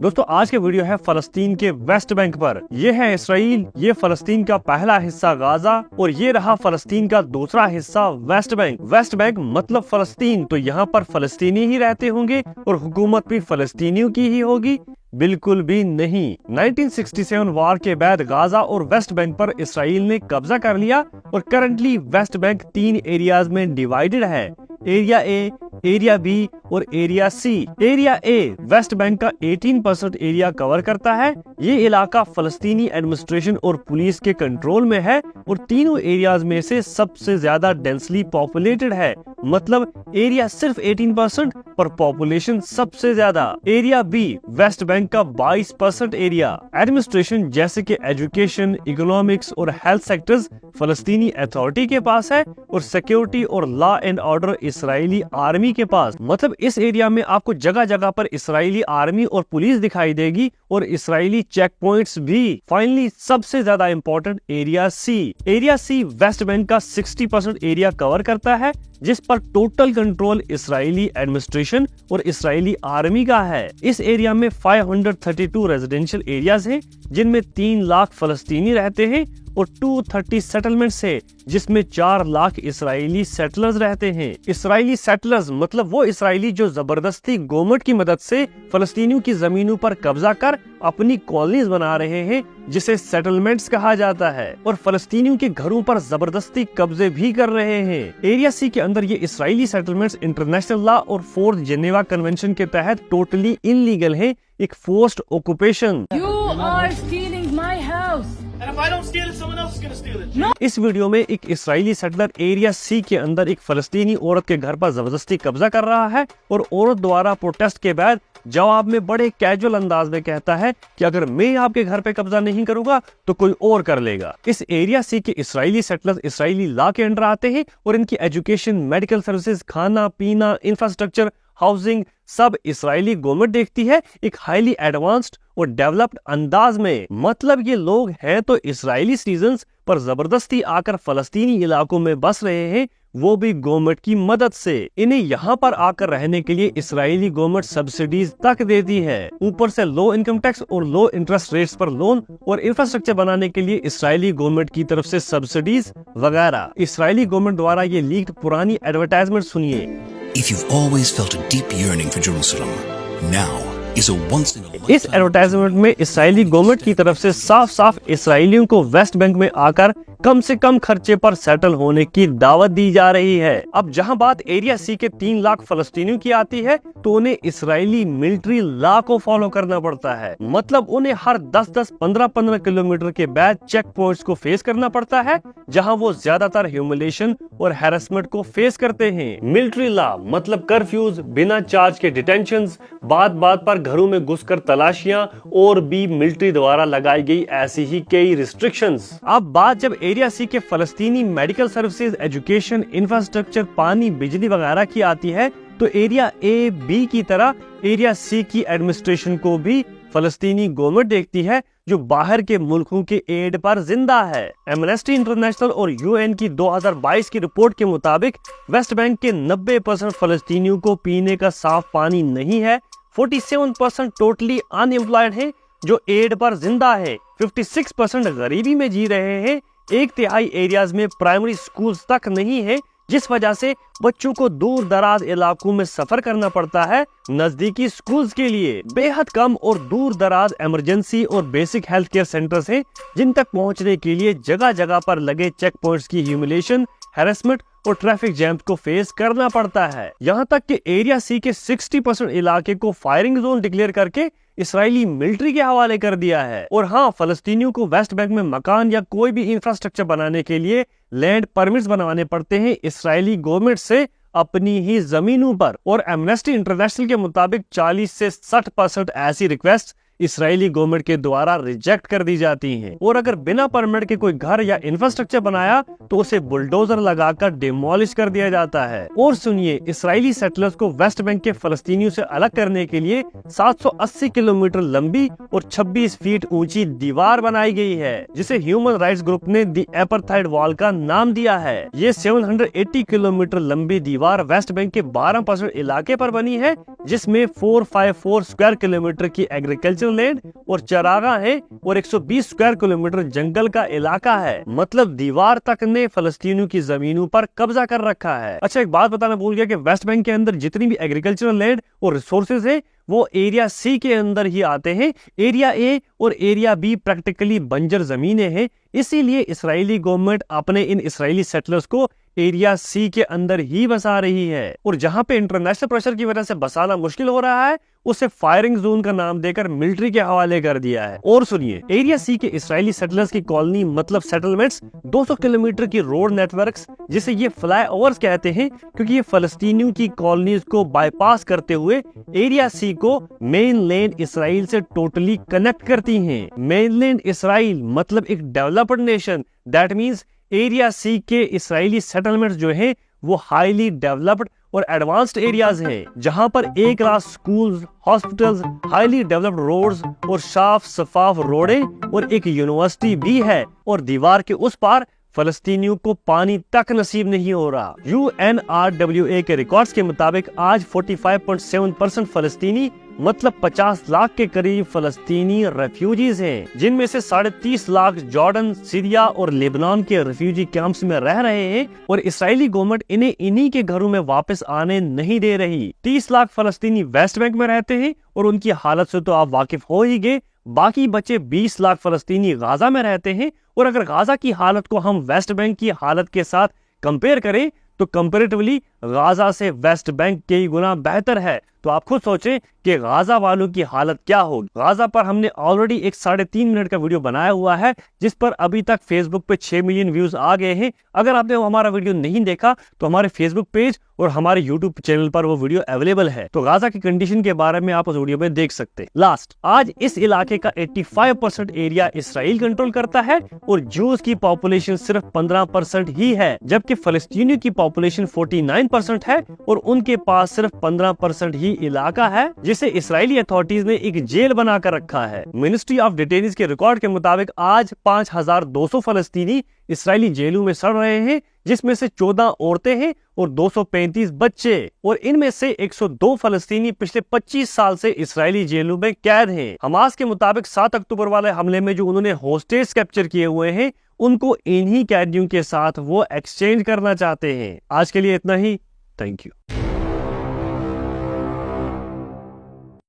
दोस्तों आज के वीडियो है फलस्तीन के वेस्ट बैंक पर। यह है इसराइल, ये फलस्तीन का पहला हिस्सा गाजा और ये रहा फलस्तीन का दूसरा हिस्सा वेस्ट बैंक। वेस्ट बैंक मतलब फलस्तीन, तो यहाँ पर फलस्तीनी ही रहते होंगे और हुकूमत भी फलस्तीनियों की ही होगी? बिल्कुल भी नहीं। 1967 वार के बाद गाजा और वेस्ट बैंक पर इसराइल ने कब्जा कर लिया और करंटली वेस्ट बैंक 3 एरियाज में डिवाइडेड है। एरिया ए, एरिया बी और area C. Area A West Bank का 18% एरिया कवर करता है। ये इलाका फलस्तीनी एडमिनिस्ट्रेशन और पुलिस के कंट्रोल में है और तीनों एरियाज में से सबसे ज्यादा डेंसली पॉपुलेटेड है। मतलब एरिया सिर्फ 18% पर पॉपुलेशन सबसे ज्यादा। एरिया बी वेस्ट बैंक का 22% एरिया। एडमिनिस्ट्रेशन जैसे कि एजुकेशन, इकोनॉमिक्स और हेल्थ सेक्टर्स फलस्तीनी अथॉरिटी के पास है और सिक्योरिटी और law and order Israeli army के पास। मतलब इस एरिया में आपको जगह जगह पर इसराइली आर्मी और पुलिस दिखाई देगी और इसराइली चेक पॉइंट्स भी। फाइनली सबसे ज्यादा इम्पोर्टेंट एरिया सी। एरिया सी वेस्ट बैंक का 60% एरिया कवर करता है, जिस पर टोटल कंट्रोल इसराइली एडमिनिस्ट्रेशन और इसराइली आर्मी का है। इस एरिया में 532 रेजिडेंशियल एरियाज हैं, जिनमें 3 लाख फलस्तीनी रहते हैं और 230 सेटलमेंट्स है, जिसमें 4 लाख इसराइली सेटलर्स रहते हैं। इसराइली सेटलर्स मतलब वो इसराइली जो जबरदस्ती गवर्नमेंट की मदद से फलस्तीनियों की जमीनों पर कब्जा कर अपनी कॉलोनीज बना रहे हैं, जिसे सेटलमेंट्स कहा जाता है, और फलस्तीनियों के घरों पर जबरदस्ती कब्जे भी कर रहे हैं। एरिया सी के अंदर ये इसराइली सेटलमेंट्स इंटरनेशनल लॉ और 4th जेनेवा कन्वेंशन के तहत टोटली इनलीगल है, एक फोर्स्ड ऑक्यूपेशन। इस वीडियो में एक इसराइली सेटलर एरिया सी के अंदर एक फलस्तीनी औरत के घर पर जबरदस्ती कब्जा कर रहा है और औरत द्वारा प्रोटेस्ट के बाद जवाब में बड़े कैजुअल अंदाज में कहता है कि अगर मैं आपके घर पे कब्जा नहीं करूंगा तो कोई और कर लेगा। इस एरिया सी के इसराइली सेटलर्स इसराइली लॉ के अंडर आते हैं और इनकी एजुकेशन, मेडिकल सर्विसेज, खाना पीना, इंफ्रास्ट्रक्चर, हाउसिंग सब इसराइली गवर्नमेंट देखती है, एक हाईली एडवांस्ड और डेवलप्ड अंदाज में। मतलब ये लोग हैं तो इसराइली सिटीजन्स पर जबरदस्ती आकर फलस्तीनी इलाकों में बस रहे हैं, वो भी गवर्नमेंट की मदद से। इन्हें यहाँ पर आकर रहने के लिए इसराइली गवर्नमेंट सब्सिडीज तक देती है। ऊपर से लो इनकम टैक्स और लो इंटरेस्ट रेट्स पर लोन और इंफ्रास्ट्रक्चर बनाने के लिए इसराइली गवर्नमेंट की तरफ से सब्सिडीज वगैरह। इसराइली गवर्नमेंट द्वारा ये लीक्ड पुरानी एडवर्टाइजमेंट सुनिए। If you've always felt a deep yearning for Jerusalem, now is a once in a lifetime. इस एडवर्टाइजमेंट में इसराइली गवर्नमेंट की तरफ से साफ साफ इसराइलियों को वेस्ट बैंक में आकर कम से कम खर्चे पर सेटल होने की दावत दी जा रही है। अब जहां बात एरिया सी के 3 लाख फलस्तीनियों की आती है तो उन्हें इसराइली मिलिट्री लॉ को फॉलो करना पड़ता है। मतलब उन्हें हर 10-10, 15-15 किलोमीटर के बाद चेक पॉइंट्स को फेस करना पड़ता है, जहां वो ज्यादातर ह्यूमिलेशन और हैरेसमेंट को फेस करते हैं। मिलिट्री लॉ मतलब कर्फ्यूज, बिना चार्ज के डिटेंशंस, बात बात पर घरों में घुसकर तलाशियां और भी मिलिट्री द्वारा लगाई गई ऐसी ही कई रिस्ट्रिक्शंस। अब बात जब एरिया सी के फलस्तीनी मेडिकल सर्विसेज, एजुकेशन, इंफ्रास्ट्रक्चर, पानी, बिजली वगैरह की आती है तो एरिया ए, बी की तरह एरिया सी की एडमिनिस्ट्रेशन को भी फलस्तीनी गवर्नमेंट देखती है, जो बाहर के मुल्कों के एड पर जिंदा है। एमनेस्टी इंटरनेशनल और यूएन की 2022 की रिपोर्ट के मुताबिक वेस्ट बैंक के 90% फलस्तीनियों को पीने का साफ पानी नहीं है, 47% टोटली अनएम्प्लॉयड है जो एड पर जिंदा है, 56% गरीबी में जी रहे हैं, 1/3 एरियाज में प्राइमरी स्कूल्स तक नहीं है, जिस वजह से बच्चों को दूर दराज इलाकों में सफर करना पड़ता है नजदीकी स्कूल्स के लिए। बेहद कम और दूर दराज इमरजेंसी और बेसिक हेल्थ केयर सेंटर्स हैं, जिन तक पहुंचने के लिए जगह जगह पर लगे चेक पॉइंट्स की ह्यूमिलेशन, हैरेसमेंट और ट्रैफिक जैम को फेस करना पड़ता है। यहाँ तक कि एरिया सी के 60% इलाके को फायरिंग जोन डिक्लेयर करके इसराइली मिलिट्री के हवाले कर दिया है। और हाँ, फलस्तीनियों को वेस्ट बैंक में मकान या कोई भी इंफ्रास्ट्रक्चर बनाने के लिए लैंड परमिट्स बनवाने पड़ते हैं इसराइली गवर्नमेंट से अपनी ही जमीनों पर। और एमनेस्टी इंटरनेशनल के मुताबिक 40 से 60% ऐसी रिक्वेस्ट इसराइली गवर्नमेंट के द्वारा रिजेक्ट कर दी जाती हैं। और अगर बिना परमिट के कोई घर या इंफ्रास्ट्रक्चर बनाया तो उसे बुलडोजर लगाकर डिमोलिश कर दिया जाता है। और सुनिए, इसराइली सेटलर्स को वेस्ट बैंक के फलस्तीनियों से अलग करने के लिए 780 किलोमीटर लंबी और 26 फीट ऊंची दीवार बनाई गई है, जिसे ह्यूमन राइट्स ग्रुप ने दी एपार्थाइड वॉल का नाम दिया है। ये 780 किलोमीटर लंबी दीवार वेस्ट बैंक के 12% इलाके पर बनी है, जिसमें 454 स्क्वायर किलोमीटर की एग्रीकल्चर लैंड और चरागाह है और 120 स्क्वायर किलोमीटर जंगल का इलाका है। मतलब दीवार तक ने फलस्तीनियों की जमीनों पर कब्जा कर रखा है। अच्छा, एक बात बताना भूल गया कि वेस्ट बैंक के अंदर जितनी भी एग्रीकल्चरल लैंड और रिसोर्सेज है वो एरिया सी के अंदर ही आते हैं। एरिया ए और एरिया बी प्रैक्टिकली बंजर जमीनें हैं, इसीलिए इसराइली गवर्नमेंट अपने इन इसराइली सेटलर्स को एरिया सी के अंदर ही बसा रही है। और जहां पे इंटरनेशनल प्रेशर की वजह से बसाना मुश्किल हो रहा है, उसे फायरिंग जोन का नाम देकर मिलिट्री के हवाले कर दिया है। और सुनिए, एरिया सी के इसराइली सेटलर्स की कॉलोनी मतलब सेटलमेंट्स 200 किलोमीटर की रोड नेटवर्क्स, जिसे ये फ्लाई ओवर्स कहते हैं, क्योंकि ये फलस्तीनियों की कॉलोनीज को बाईपास करते हुए एरिया सी को मेनलैंड इसराइल से टोटली कनेक्ट करती हैं। मेनलैंड इसराइल मतलब एक developed nation, that means area C के इसराइली सेटलमेंट्स जो हैं वो हाईली डेवलप्ड और एडवांस्ड एरियाज हैं, जहां पर 1 lakh schools, hospitals, highly developed roads और साफ शफाफ रोडें और एक यूनिवर्सिटी भी है। और दीवार के उस पार फलस्तीनियों को पानी तक नसीब नहीं हो रहा। UNRWA के रिकॉर्ड्स के मुताबिक आज 45.7% फलस्तीनी मतलब 50 लाख के करीब फलस्तीनी रेफ्यूजीज हैं, जिनमें से 30.5 लाख जॉर्डन, सीरिया और लेबनान के रेफ्यूजी कैंप्स में रह रहे हैं। और इसराइली गवर्नमेंट इन्हें इन्हीं के घरों में वापस आने नहीं दे रही। 30 लाख फलस्तीनी वेस्ट बैंक में रहते हैं और उनकी हालत से तो आप वाकिफ हो ही गए। बाकी बचे 20 लाख फलस्तीनी गाजा में रहते हैं। और अगर गाजा की हालत को हम वेस्ट बैंक की हालत के साथ कंपेयर करें तो कंपैरेटिवली गाजा से वेस्ट बैंक कई गुना बेहतर है। तो आप खुद सोचें कि गाजा वालों की हालत क्या होगी। गाजा पर हमने ऑलरेडी एक 3.5 मिनट का वीडियो बनाया हुआ है, जिस पर अभी तक फेसबुक पे 6 मिलियन व्यूज आ गए हैं। अगर आपने हमारा वीडियो नहीं देखा तो हमारे फेसबुक पेज और हमारे यूट्यूब चैनल पर वो वीडियो अवेलेबल है, तो गाजा की कंडीशन के बारे में आप उस वीडियो में देख सकते हैं। लास्ट, आज इस इलाके का 85% एरिया इसराइल कंट्रोल करता है और जूस की पॉपुलेशन सिर्फ 15% ही है, जबकि फलस्तीनियों की पॉपुलेशन 49% है और उनके पास सिर्फ 15% ही इलाका है, जिसे इसराइली अथॉरिटीज ने एक जेल बनाकर रखा है। मिनिस्ट्री ऑफ डिटेनीज के रिकॉर्ड के मुताबिक आज 5200 फलस्तीनी इसराइली जेलों में सड़ रहे हैं, जिसमें से 14 औरतें हैं और 235 बच्चे। और इनमें से 102 फलस्तीनी पिछले 25 साल से इसराइली जेलों में कैद हैं। हमास के मुताबिक 7 अक्टूबर वाले हमले में जो उन्होंने होस्टेज कैप्चर किए हुए हैं, उनको इन्हीं कैदियों के साथ वो एक्सचेंज करना चाहते हैं। आज के लिए इतना ही। Thank you.